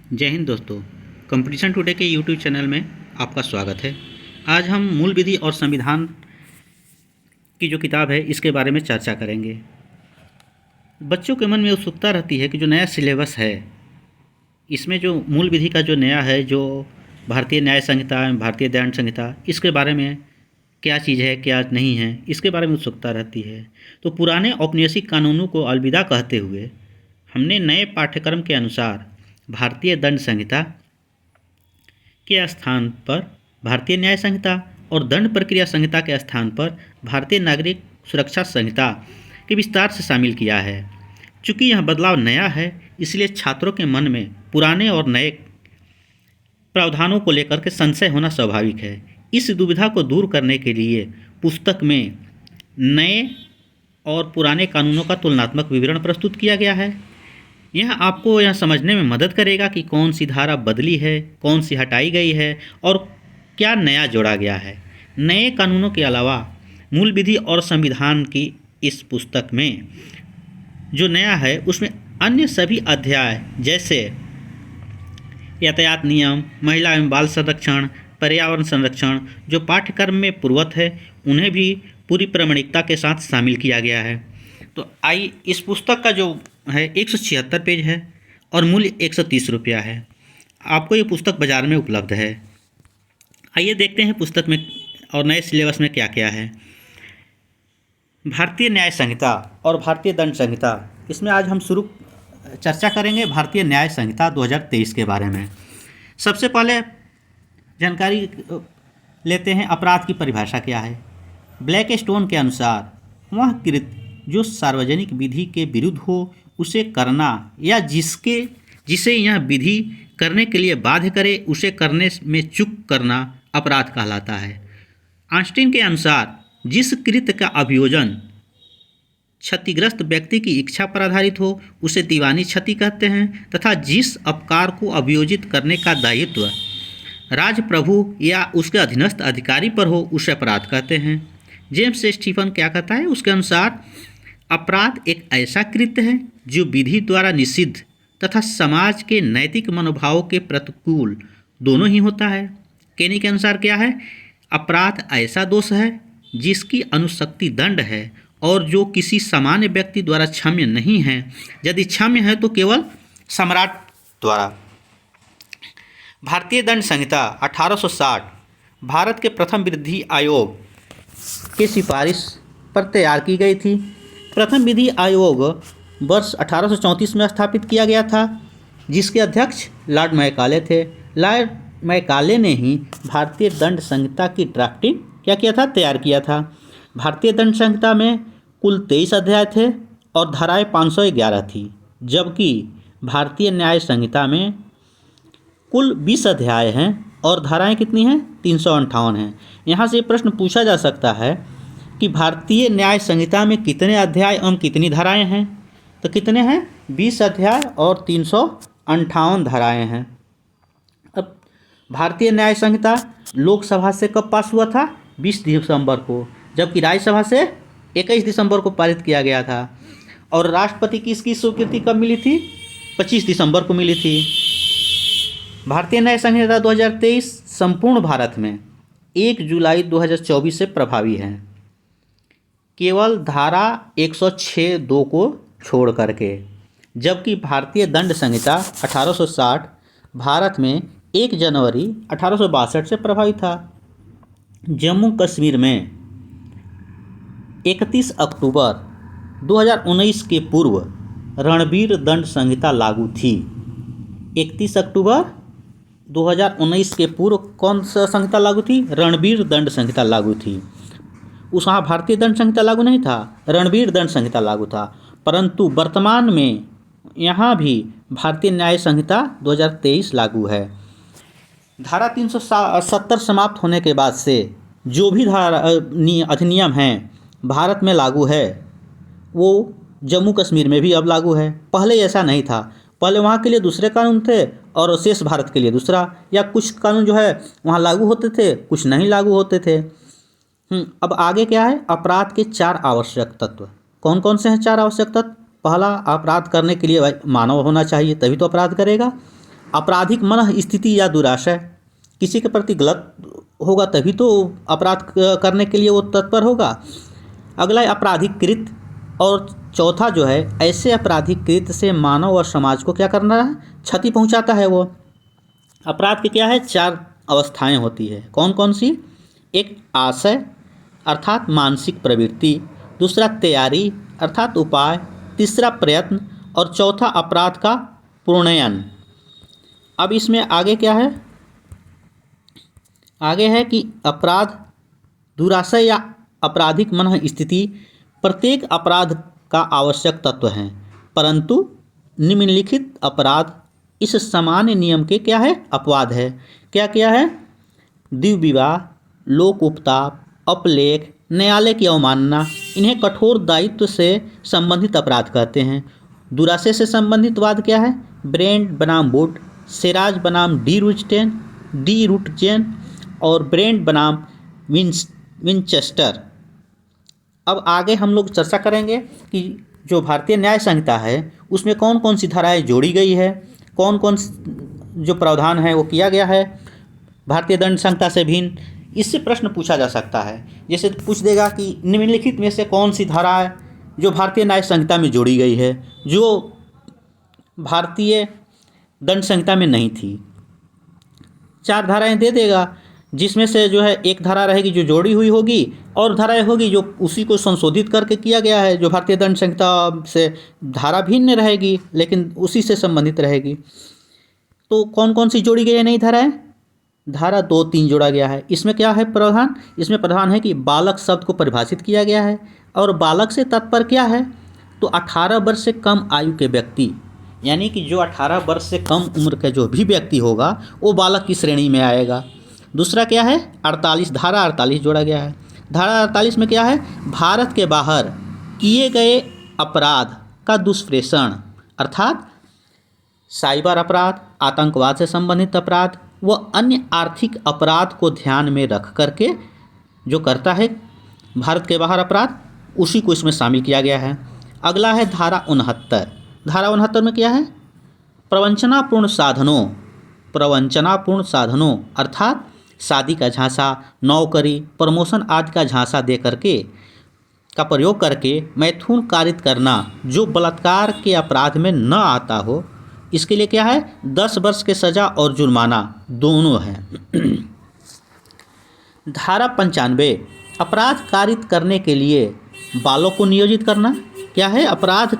जय हिंद दोस्तों। Competition today के यूट्यूब चैनल में आपका स्वागत है। आज हम मूल विधि और संविधान की जो किताब है इसके बारे में चर्चा करेंगे। बच्चों के मन में उत्सुकता रहती है कि जो नया सिलेबस है इसमें जो मूल विधि का जो नया है, जो भारतीय न्याय संहिता, भारतीय दंड संहिता, इसके बारे में क्या चीज़ है क्या नहीं है, इसके बारे में उत्सुकता रहती है। तो पुराने औपनिवेशिक कानूनों को अलविदा कहते हुए हमने नए पाठ्यक्रम के अनुसार भारतीय दंड संहिता के स्थान पर भारतीय न्याय संहिता और दंड प्रक्रिया संहिता के स्थान पर भारतीय नागरिक सुरक्षा संहिता के विस्तार से शामिल किया है। चूँकि यह बदलाव नया है, इसलिए छात्रों के मन में पुराने और नए प्रावधानों को लेकर के संशय होना स्वाभाविक है। इस दुविधा को दूर करने के लिए पुस्तक में नए और पुराने कानूनों का तुलनात्मक विवरण प्रस्तुत किया गया है। यह आपको यह समझने में मदद करेगा कि कौन सी धारा बदली है, कौन सी हटाई गई है और क्या नया जोड़ा गया है। नए कानूनों के अलावा मूल विधि और संविधान की इस पुस्तक में जो नया है उसमें अन्य सभी अध्याय जैसे यातायात नियम, महिला एवं बाल संरक्षण, पर्यावरण संरक्षण जो पाठ्यक्रम में पूर्ववत है उन्हें भी पूरी प्रामाणिकता के साथ शामिल किया गया है। तो आइए, इस पुस्तक का जो है 176 पेज है और मूल्य 130 रुपया है। आपको ये पुस्तक बाज़ार में उपलब्ध है। आइए देखते हैं पुस्तक में और नए सिलेबस में क्या क्या है। भारतीय न्याय संहिता और भारतीय दंड संहिता, इसमें आज हम चर्चा करेंगे भारतीय न्याय संहिता 2023 के बारे में। सबसे पहले जानकारी लेते हैं अपराध की परिभाषा क्या है। ब्लैक स्टोन के अनुसार वह कृत्य जो सार्वजनिक विधि के विरुद्ध हो उसे करना या जिसे यह विधि करने के लिए बाध्य करे उसे करने में चूक करना अपराध कहलाता है। आइंस्टीन के अनुसार जिस कृत्य का अभियोजन क्षतिग्रस्त व्यक्ति की इच्छा पर आधारित हो उसे दीवानी क्षति कहते हैं तथा जिस अपकार को अभियोजित करने का दायित्व राजप्रभु या उसके अधीनस्थ अधिकारी पर हो उसे अपराध कहते हैं। जेम्स स्टीफन क्या कहता है, उसके अनुसार अपराध एक ऐसा कृत्य है जो विधि द्वारा निषिद्ध तथा समाज के नैतिक मनोभावों के प्रतिकूल दोनों ही होता है। केनी के अनुसार क्या है, अपराध ऐसा दोष है जिसकी अनुशक्ति दंड है और जो किसी सामान्य व्यक्ति द्वारा क्षम्य नहीं है, यदि क्षम्य है तो केवल सम्राट द्वारा। भारतीय दंड संहिता 1860 भारत के प्रथम विधि आयोग के सिफारिश पर तैयार की गई थी। प्रथम विधि आयोग वर्ष 1834 में स्थापित किया गया था, जिसके अध्यक्ष लॉर्ड मैकाले थे। लॉर्ड मैकाले ने ही भारतीय दंड संहिता की ड्राफ्टिंग किया था, तैयार किया था। भारतीय दंड संहिता में कुल 23 अध्याय थे और धाराएं 511 थी, जबकि भारतीय न्याय संहिता में कुल 20 अध्याय हैं और धाराएं कितनी हैं, 358 हैं। यहाँ से प्रश्न पूछा जा सकता है कि भारतीय न्याय संहिता में कितने अध्याय एवं कितनी धाराएं हैं, तो कितने हैं, 20 अध्याय और 358 धाराएं हैं। अब भारतीय न्याय संहिता लोकसभा से कब पास हुआ था, 20 दिसंबर को, जबकि राज्यसभा से 21 दिसंबर को पारित किया गया था। और राष्ट्रपति की इसकी स्वीकृति कब मिली थी, 25 दिसंबर को मिली थी। भारतीय न्याय संहिता 2023 संपूर्ण भारत में 1 जुलाई 2024 से प्रभावी है, केवल धारा 106(2) को छोड़ करके, जबकि भारतीय दंड संहिता 1860 भारत में 1 जनवरी 1862 से प्रभावी था। जम्मू कश्मीर में 31 अक्टूबर 2019 के पूर्व रणबीर दंड संहिता लागू थी। 31 अक्टूबर 2019 के पूर्व कौन सा संहिता लागू थी, रणबीर दंड संहिता लागू थी। उस वहाँ भारतीय दंड संहिता लागू नहीं था, रणबीर दंड संहिता लागू था। परंतु वर्तमान में यहाँ भी भारतीय न्याय संहिता 2023 लागू है। धारा 370 समाप्त होने के बाद से जो भी धारा अधिनियम हैं भारत में लागू है वो जम्मू कश्मीर में भी अब लागू है। पहले ऐसा नहीं था, पहले वहाँ के लिए दूसरे कानून थे और शेष भारत के लिए दूसरा, या कुछ कानून जो है वहाँ लागू होते थे, कुछ नहीं लागू होते थे। अब आगे क्या है, अपराध के 4 आवश्यक तत्व। कौन कौन से हैं 4 आवश्यक तत्व? पहला, अपराध करने के लिए मानव होना चाहिए, तभी तो अपराध करेगा। आपराधिक मन स्थिति या दुराशय, किसी के प्रति गलत होगा तभी तो अपराध करने के लिए वो तत्पर होगा। अगला है आपराधिक कृत, और चौथा जो है ऐसे आपराधिक कृत से मानव और समाज को क्या करना है, क्षति पहुंचाता है वो। अपराध की क्या है, 4 अवस्थाएं होती है। कौन कौन सी? एक आशय अर्थात मानसिक प्रवृत्ति, दूसरा तैयारी अर्थात उपाय, तीसरा प्रयत्न और चौथा अपराध का पूर्णयन। अब इसमें आगे क्या है, आगे है कि अपराध दुराशय या आपराधिक मन स्थिति प्रत्येक अपराध का आवश्यक तत्व है, परंतु निम्नलिखित अपराध इस सामान्य नियम के क्या है, अपवाद है। क्या क्या है? द्विविवाह, विवाह, लोक उपताप, अपलेख, न्यायालय की अवमानना, इन्हें कठोर दायित्व से संबंधित अपराध कहते हैं। दुराशय से संबंधित वाद क्या है? ब्रेंड बनाम वुड, सिराज बनाम डी रुटजेन और ब्रेंड बनाम विंचेस्टर। अब आगे हम लोग चर्चा करेंगे कि जो भारतीय न्याय संहिता है उसमें कौन कौन सी धाराएं जोड़ी गई है, कौन कौन जो प्रावधान है वो किया गया है भारतीय दंड संहिता से भिन्न। इससे प्रश्न पूछा जा सकता है, जैसे पूछ देगा कि निम्नलिखित में से कौन सी धारा है जो भारतीय न्याय संहिता में जोड़ी गई है, जो भारतीय दंड संहिता में नहीं थी। 4 धाराएं दे देगा, जिसमें से जो है एक धारा रहेगी जो जोड़ी हुई होगी और धाराएं होगी जो उसी को संशोधित करके किया गया है, जो भारतीय दंड संहिता से धारा भिन्न रहेगी लेकिन उसी से संबंधित रहेगी। तो कौन कौन सी जोड़ी गई है नई धाराएं? धारा 2, 3 जोड़ा गया है। इसमें क्या है प्रावधान? इसमें प्रावधान है कि बालक शब्द को परिभाषित किया गया है, और बालक से तात्पर्य क्या है, तो 18 वर्ष से कम आयु के व्यक्ति, यानी कि जो 18 वर्ष से कम उम्र का जो भी व्यक्ति होगा वो बालक की श्रेणी में आएगा। दूसरा क्या है, 48, धारा 48 जोड़ा गया है। धारा 48 में क्या है, भारत के बाहर किए गए अपराध का दुष्प्रेषण अर्थात साइबर अपराध, आतंकवाद से संबंधित अपराध व अन्य आर्थिक अपराध को ध्यान में रख करके जो करता है भारत के बाहर अपराध, उसी को इसमें शामिल किया गया है। अगला है धारा 69। धारा 69 में क्या है, प्रवंचनापूर्ण साधनों अर्थात शादी का झांसा, नौकरी, प्रमोशन आदि का झांसा दे करके का प्रयोग करके मैथुन कारित करना जो बलात्कार के अपराध में न आता हो, इसके लिए क्या है, 10 वर्ष के सजा और जुर्माना दोनों है। धारा 95, अपराध कारित करने के लिए बालों को नियोजित करना। क्या है, अपराध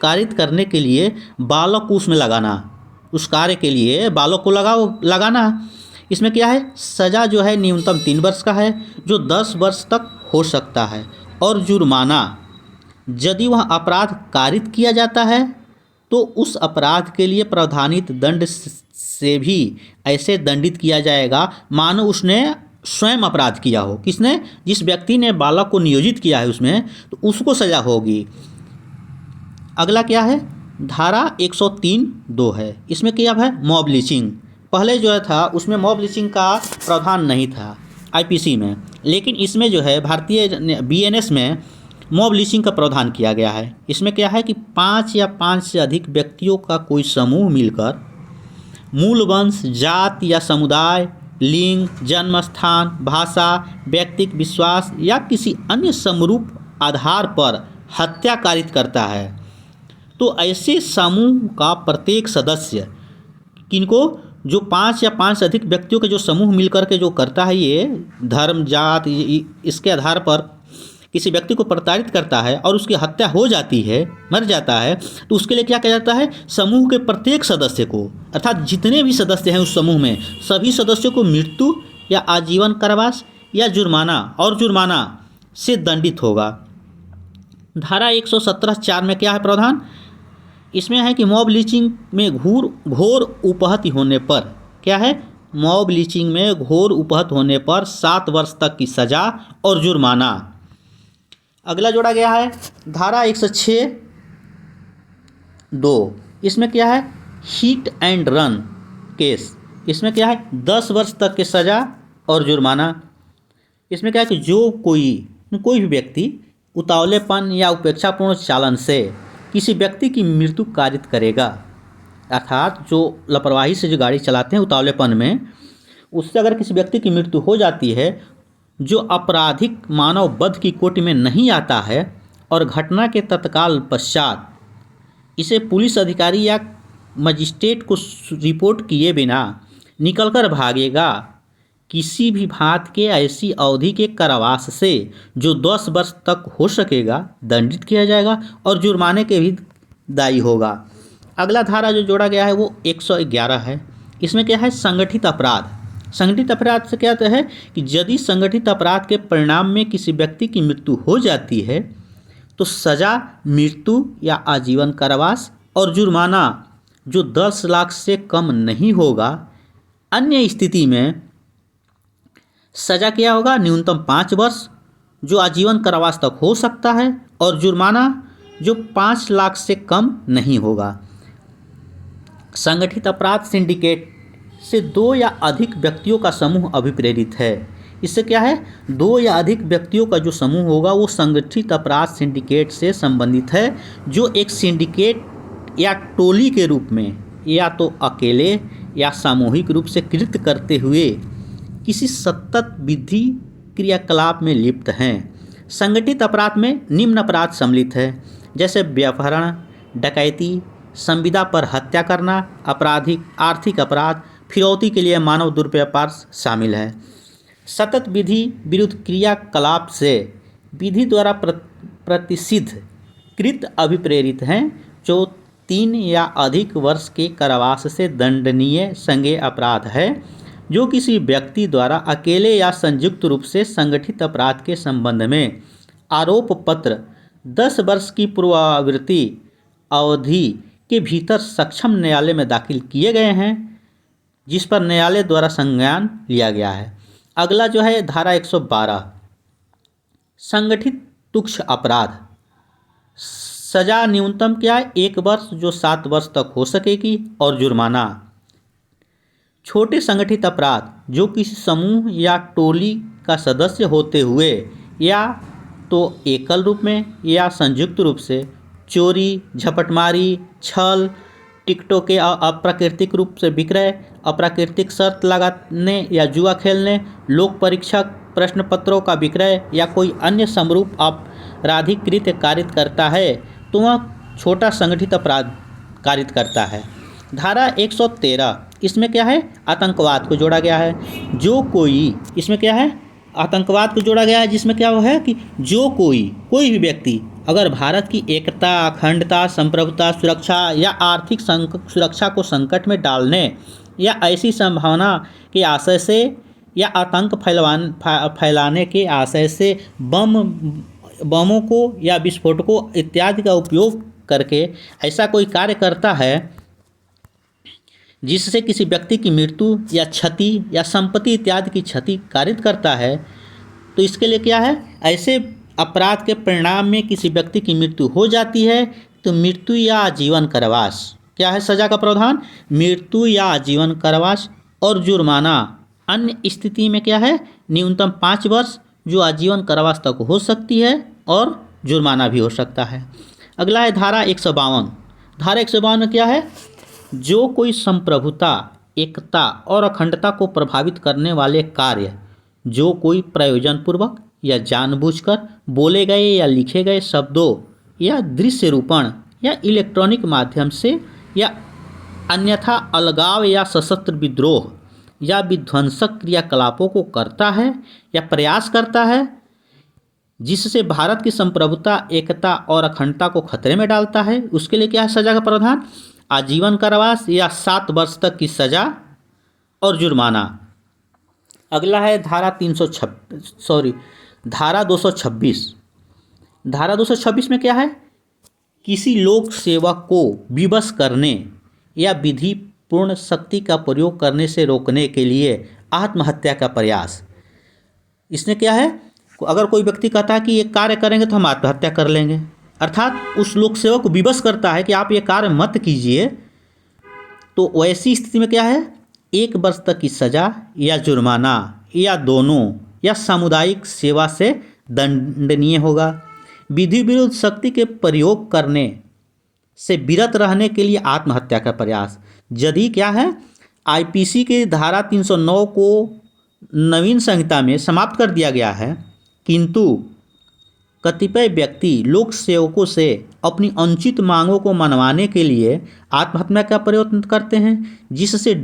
कारित करने के लिए बालों को उसमें लगाना, उस कार्य के लिए बालों को लगाना। इसमें क्या है, सज़ा जो है न्यूनतम 3 वर्ष का है जो 10 वर्ष तक हो सकता है, और जुर्माना यदि वह अपराध कारित किया जाता है तो उस अपराध के लिए प्रावधानित दंड से भी ऐसे दंडित किया जाएगा मानो उसने स्वयं अपराध किया हो। किसने? जिस व्यक्ति ने बालक को नियोजित किया है उसमें, तो उसको सज़ा होगी। अगला क्या है, धारा 103(2) है। इसमें क्या है, मॉब लिंचिंग। पहले जो था उसमें मॉब लिंचिंग का प्रावधान नहीं था आईपीसी में, लेकिन इसमें जो है भारतीय बीएनएस में मॉब लिंचिंग का प्रावधान किया गया है। इसमें क्या है कि 5 या 5 से अधिक व्यक्तियों का कोई समूह मिलकर मूल वंश, जात या समुदाय, लिंग, जन्म स्थान, भाषा, व्यक्तिगत विश्वास या किसी अन्य समरूप आधार पर हत्या कारित करता है, तो ऐसे समूह का प्रत्येक सदस्य, किनको, जो 5 या 5 से अधिक व्यक्तियों के जो समूह मिलकर के जो करता है, ये धर्म, जात, इसके आधार पर किसी व्यक्ति को प्रताड़ित करता है और उसकी हत्या हो जाती है, मर जाता है, तो उसके लिए क्या किया जाता है, समूह के प्रत्येक सदस्य को, अर्थात जितने भी सदस्य हैं उस समूह में, सभी सदस्यों को मृत्यु या आजीवन कारावास या जुर्माना से दंडित होगा। धारा 117(4) में क्या है प्रावधान? इसमें है कि मॉब लिंचिंग में घोर उपहति होने पर, क्या है, मॉब लिंचिंग में घोर उपहत होने पर 7 वर्ष तक की सज़ा और जुर्माना। अगला जोड़ा गया है धारा 106(2). इसमें क्या है, हिट एंड रन केस। इसमें क्या है, 10 वर्ष तक की सज़ा और जुर्माना। इसमें क्या है कि जो कोई भी व्यक्ति उतावलेपन या उपेक्षापूर्ण चालन से किसी व्यक्ति की मृत्यु कारित करेगा, अर्थात जो लापरवाही से जो गाड़ी चलाते हैं उतावलेपन में, उससे अगर किसी व्यक्ति की मृत्यु हो जाती है जो आपराधिक मानव वध की कोटि में नहीं आता है और घटना के तत्काल पश्चात इसे पुलिस अधिकारी या मजिस्ट्रेट को रिपोर्ट किए बिना निकलकर भागेगा, किसी भी भांति के ऐसी अवधि के कारावास से जो 10 वर्ष तक हो सकेगा दंडित किया जाएगा और जुर्माने के भी दायी होगा। अगला धारा जो जोड़ा गया है वो 111 है। इसमें क्या है, संगठित अपराध। संगठित अपराध से क्या है कि यदि संगठित अपराध के परिणाम में किसी व्यक्ति की मृत्यु हो जाती है तो सज़ा मृत्यु या आजीवन कारावास और जुर्माना जो 10 लाख से कम नहीं होगा। अन्य स्थिति में सज़ा क्या होगा, न्यूनतम 5 वर्ष जो आजीवन कारावास तक हो सकता है और जुर्माना जो 5 लाख से कम नहीं होगा। संगठित अपराध सिंडिकेट से 2 या अधिक व्यक्तियों का समूह अभिप्रेरित है। इससे क्या है, 2 या अधिक व्यक्तियों का जो समूह होगा वो संगठित अपराध सिंडिकेट से संबंधित है, जो एक सिंडिकेट या टोली के रूप में या तो अकेले या सामूहिक रूप से कृत्य करते हुए किसी सतत विधि क्रियाकलाप में लिप्त हैं। संगठित अपराध में निम्न अपराध सम्मिलित है, जैसे व्यभिचार, डकैती, संविदा पर हत्या करना, आपराधिक आर्थिक अपराध, फिरौती के लिए मानव दुर्व्यापार शामिल है। सतत विधि विरुद्ध क्रियाकलाप से विधि द्वारा प्रतिषिद्ध कृत्य अभिप्रेरित हैं, जो 3 या अधिक वर्ष के कारावास से दंडनीय संज्ञेय अपराध है, जो किसी व्यक्ति द्वारा अकेले या संयुक्त रूप से संगठित अपराध के संबंध में आरोप पत्र 10 वर्ष की पूर्ववर्ती अवधि के भीतर सक्षम न्यायालय में दाखिल किए गए हैं, जिस पर न्यायालय द्वारा संज्ञान लिया गया है। अगला जो है धारा 112 संगठित तुच्छ अपराध। सजा न्यूनतम क्या है, 1 वर्ष जो 7 वर्ष तक हो सकेगी और जुर्माना। छोटे संगठित अपराध जो किसी समूह या टोली का सदस्य होते हुए या तो एकल रूप में या संयुक्त रूप से चोरी, झपटमारी, छल, टिकटों के अप्राकृतिक रूप से विक्रय, अप्राकृतिक शर्त लगाने या जुआ खेलने, लोक परीक्षक प्रश्न पत्रों का विक्रय या कोई अन्य समरूप आपराधिक कृत्य कारित करता है तो वह छोटा संगठित अपराध कारित करता है। धारा 113 इसमें क्या है, आतंकवाद को जोड़ा गया है। जो कोई, इसमें क्या है, आतंकवाद को जोड़ा गया है, जिसमें क्या वो है कि जो कोई भी व्यक्ति अगर भारत की एकता, अखंडता, संप्रभुता, सुरक्षा या आर्थिक सुरक्षा को संकट में डालने या ऐसी संभावना के आशय से या आतंक फैलाने के आशय से बमों को या विस्फोटकों इत्यादि का उपयोग करके ऐसा कोई कार्य करता है जिससे किसी व्यक्ति की मृत्यु या क्षति या संपत्ति इत्यादि की क्षति कारित करता है, तो इसके लिए क्या है, ऐसे अपराध के परिणाम में किसी व्यक्ति की मृत्यु हो जाती है तो मृत्यु या आजीवन कारावास क्या है सजा का प्रावधान, मृत्यु या आजीवन कारावास और जुर्माना। अन्य स्थिति में क्या है, न्यूनतम 5 वर्ष जो आजीवन कारावास तक हो सकती है और जुर्माना भी हो सकता है। अगला है धारा 152। धारा 152 में क्या है, जो कोई संप्रभुता, एकता और अखंडता को प्रभावित करने वाले कार्य जो कोई प्रयोजनपूर्वक या जानबूझकर बोले गए या लिखे गए शब्दों या दृश्य रूपण या इलेक्ट्रॉनिक माध्यम से या अन्यथा अलगाव या सशस्त्र विद्रोह या विध्वंसक क्रियाकलापों को करता है या प्रयास करता है जिससे भारत की संप्रभुता, एकता और अखंडता को खतरे में डालता है, उसके लिए क्या है सजा का प्रावधान, आजीवन कारावास या 7 वर्ष तक की सजा और जुर्माना। अगला है धारा 226। धारा 226 में क्या है, किसी लोक सेवक को विवश करने या विधि पूर्ण शक्ति का प्रयोग करने से रोकने के लिए आत्महत्या का प्रयास। इसमें क्या है, अगर कोई व्यक्ति कहता है कि ये कार्य करेंगे तो हम आत्महत्या कर लेंगे, अर्थात उस लोक सेवक को विवश करता है कि आप ये कार्य मत कीजिए, तो वैसी स्थिति में क्या है, 1 वर्ष तक की सजा या जुर्माना या दोनों या सामुदायिक सेवा से दंडनीय होगा। विधि विरुद्ध शक्ति के प्रयोग करने से विरत रहने के लिए आत्महत्या का प्रयास। यदि क्या है, आईपीसी की धारा 309 को नवीन संहिता में समाप्त कर दिया गया है, किंतु कतिपय व्यक्ति लोक सेवकों से अपनी अनुचित मांगों को मनवाने के लिए आत्महत्या का प्रयत्न करते हैं, जिससे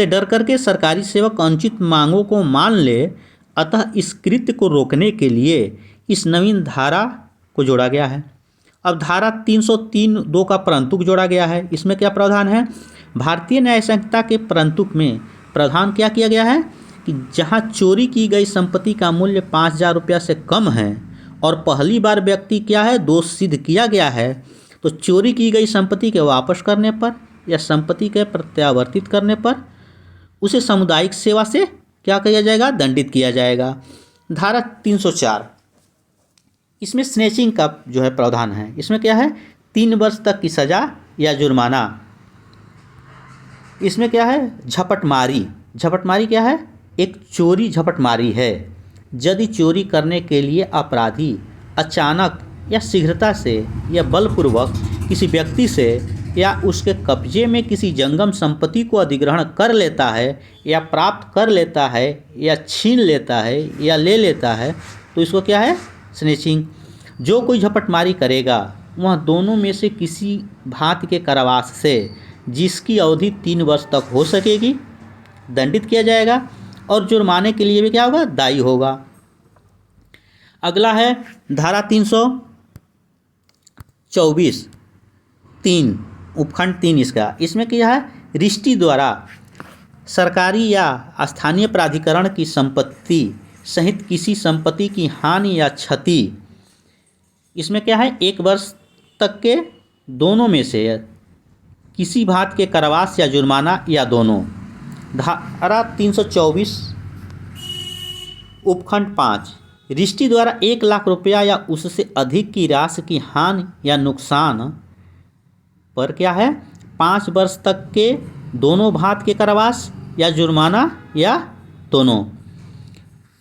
डर करके सरकारी सेवक अनुचित मांगों को मान ले। अतः इस कृत्य को रोकने के लिए इस नवीन धारा को जोड़ा गया है। अब धारा 303(2) का परंतुक जोड़ा गया है। इसमें क्या प्रावधान है, भारतीय न्याय संहिता के परंतुक में प्रावधान क्या किया गया है कि जहां चोरी की गई संपत्ति का मूल्य 5,000 रुपया से कम है और पहली बार व्यक्ति क्या है, दोष सिद्ध किया गया है, तो चोरी की गई संपत्ति के वापस करने पर या संपत्ति के प्रत्यावर्तित करने पर उसे सामुदायिक सेवा से क्या किया जाएगा, दंडित किया जाएगा। धारा 304, इसमें स्नेचिंग का जो है प्रावधान है। इसमें क्या है, 3 वर्ष तक की सज़ा या जुर्माना। इसमें क्या है, झपटमारी क्या है, एक चोरी झपटमारी है। यदि चोरी करने के लिए अपराधी अचानक या शीघ्रता से या बलपूर्वक किसी व्यक्ति से या उसके कब्जे में किसी जंगम संपत्ति को अधिग्रहण कर लेता है या प्राप्त कर लेता है या छीन लेता है या ले लेता है, तो इसको क्या है, स्नेचिंग। जो कोई झपटमारी करेगा वह दोनों में से किसी भांति के कारावास से, जिसकी अवधि 3 वर्ष तक हो सकेगी, दंडित किया जाएगा और जुर्माने के लिए भी क्या होगा, दायी होगा। अगला है धारा 324(3) उपखंड 3 इसमें क्या है, रिश्ती द्वारा सरकारी या स्थानीय प्राधिकरण की संपत्ति सहित किसी संपत्ति की हानि या क्षति। इसमें क्या है, 1 वर्ष तक के दोनों में से किसी भांति के कारावास या जुर्माना या दोनों। धारा 324 उपखंड 5, रिश्ती द्वारा 1 लाख रुपया या उससे अधिक की राशि की हानि या नुकसान पर क्या है, 5 वर्ष तक के दोनों भांति के कारावास या जुर्माना या दोनों।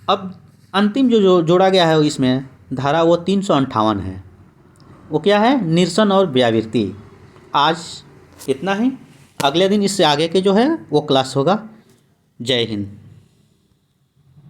अब अंतिम जो जोड़ा गया है इसमें धारा वो 358 है। वो क्या है, निरसन और व्यावृत्ति। आज इतना ही, अगले दिन इससे आगे के जो है वो क्लास होगा। जय हिंद।